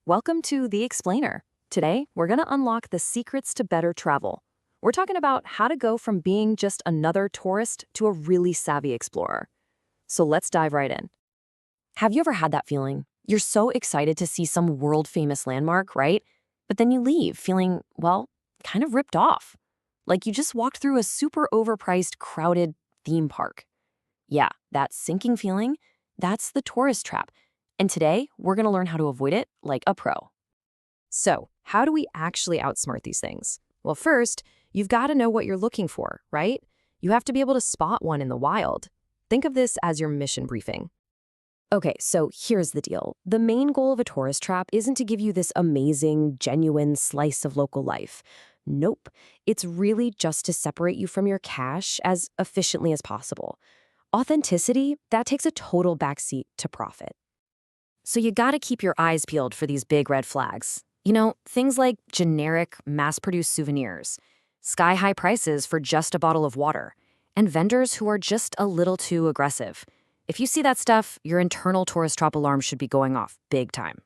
Welcome to The Explainer. Today, we're going to unlock the secrets to better travel. We're talking about how to go from being just another tourist to a really savvy explorer. So let's dive right in. Have you ever had that feeling? You're so excited to see some world-famous landmark, right? But then you leave feeling, well, kind of ripped off. Like you just walked through a super overpriced, crowded theme park. Yeah, that sinking feeling, that's the tourist trap. And today, we're going to learn how to avoid it like a pro. So, how do we actually outsmart these things? Well, first, you've got to know what you're looking for, right? You have to be able to spot one in the wild. Think of this as your mission briefing. Okay, so here's the deal. The main goal of a tourist trap isn't to give you this amazing, genuine slice of local life. Nope. It's really just to separate you from your cash as efficiently as possible. Authenticity, that takes a total backseat to profit. So you gotta keep your eyes peeled for these big red flags. You know, things like generic, mass-produced souvenirs, sky-high prices for just a bottle of water, and vendors who are just a little too aggressive. If you see that stuff, your internal tourist trap alarm should be going off big time.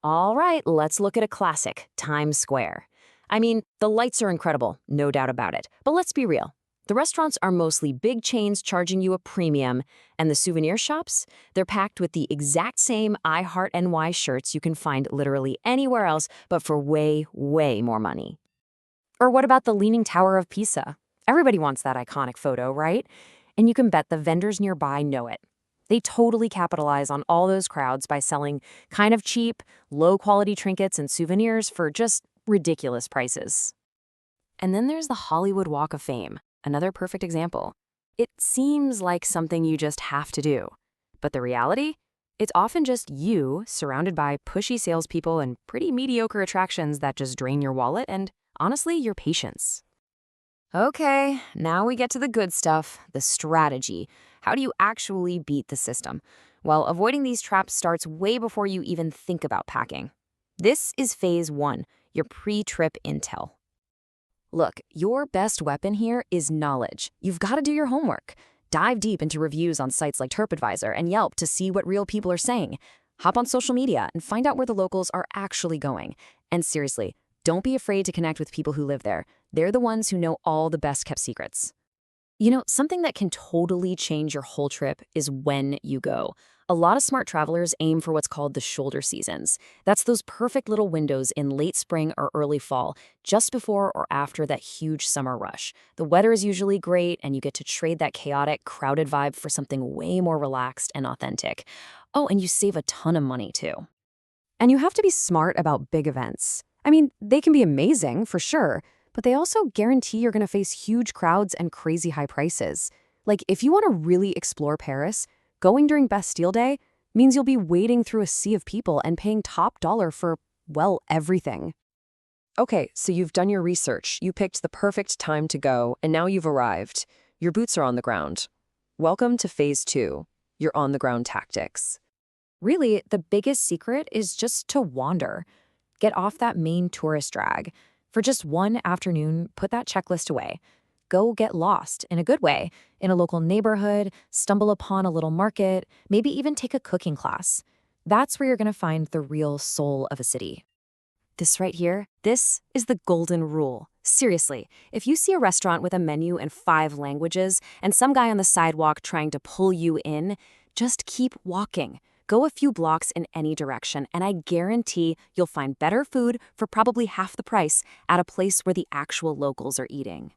All right, let's look at a classic, Times Square. I mean, the lights are incredible, no doubt about it. But let's be real. The restaurants are mostly big chains charging you a premium, and the souvenir shops, they're packed with the exact same I Heart NY shirts you can find literally anywhere else, but for way, way more money. Or what about the Leaning Tower of Pisa? Everybody wants that iconic photo, right? And you can bet the vendors nearby know it. They totally capitalize on all those crowds by selling kind of cheap, low-quality trinkets and souvenirs for just ridiculous prices. And then there's the Hollywood Walk of Fame. Another perfect example. It seems like something you just have to do. But the reality? It's often just you surrounded by pushy salespeople and pretty mediocre attractions that just drain your wallet and, honestly, your patience. Okay, now we get to the good stuff, the strategy. How do you actually beat the system? Well, avoiding these traps starts way before you even think about packing. This is phase 1, your pre-trip intel. Look, your best weapon here is knowledge. You've got to do your homework. Dive deep into reviews on sites like TripAdvisor and Yelp to see what real people are saying. Hop on social media and find out where the locals are actually going. And seriously, don't be afraid to connect with people who live there. They're the ones who know all the best-kept secrets. You know, something that can totally change your whole trip is when you go. A lot of smart travelers aim for what's called the shoulder seasons. That's those perfect little windows in late spring or early fall, just before or after that huge summer rush. The weather is usually great, and you get to trade that chaotic, crowded vibe for something way more relaxed and authentic. Oh, and you save a ton of money, too. And you have to be smart about big events. I mean, they can be amazing, for sure, but they also guarantee you're going to face huge crowds and crazy high prices. Like, if you want to really explore Paris, going during Bastille Day means you'll be wading through a sea of people and paying top dollar for, well, everything. Okay, so you've done your research, you picked the perfect time to go, and now you've arrived. Your boots are on the ground. Welcome to phase 2, your on-the-ground tactics. Really, the biggest secret is just to wander. Get off that main tourist drag. For just one afternoon, put that checklist away. Go get lost, in a good way, in a local neighborhood, stumble upon a little market, maybe even take a cooking class. That's where you're going to find the real soul of a city. This right here, this is the golden rule. Seriously, if you see a restaurant with a menu in 5 languages and some guy on the sidewalk trying to pull you in, just keep walking. Go a few blocks in any direction, and I guarantee you'll find better food for probably half the price at a place where the actual locals are eating.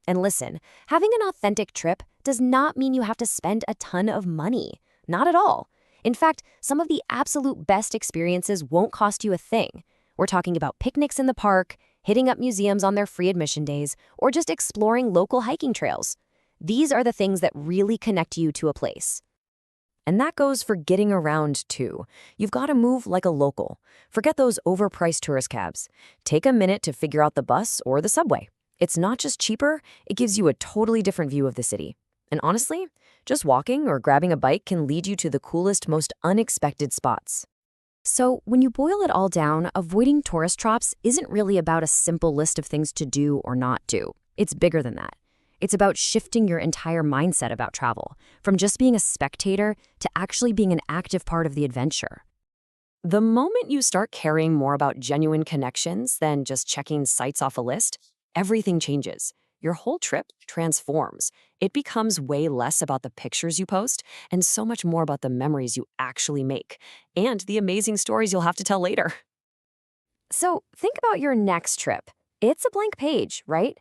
And listen, having an authentic trip does not mean you have to spend a ton of money. Not at all. In fact, some of the absolute best experiences won't cost you a thing. We're talking about picnics in the park, hitting up museums on their free admission days, or just exploring local hiking trails. These are the things that really connect you to a place. And that goes for getting around, too. You've got to move like a local. Forget those overpriced tourist cabs. Take a minute to figure out the bus or the subway. It's not just cheaper, it gives you a totally different view of the city. And honestly, just walking or grabbing a bike can lead you to the coolest, most unexpected spots. So when you boil it all down, avoiding tourist traps isn't really about a simple list of things to do or not do. It's bigger than that. It's about shifting your entire mindset about travel, from just being a spectator to actually being an active part of the adventure. The moment you start caring more about genuine connections than just checking sites off a list, everything changes. Your whole trip transforms. It becomes way less about the pictures you post and so much more about the memories you actually make and the amazing stories you'll have to tell later. So think about your next trip. It's a blank page, right?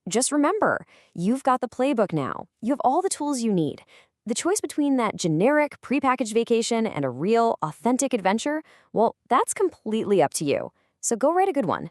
Just remember, you've got the playbook now. You have all the tools you need. The choice between that generic, prepackaged vacation and a real, authentic adventure, well, that's completely up to you. So go write a good one.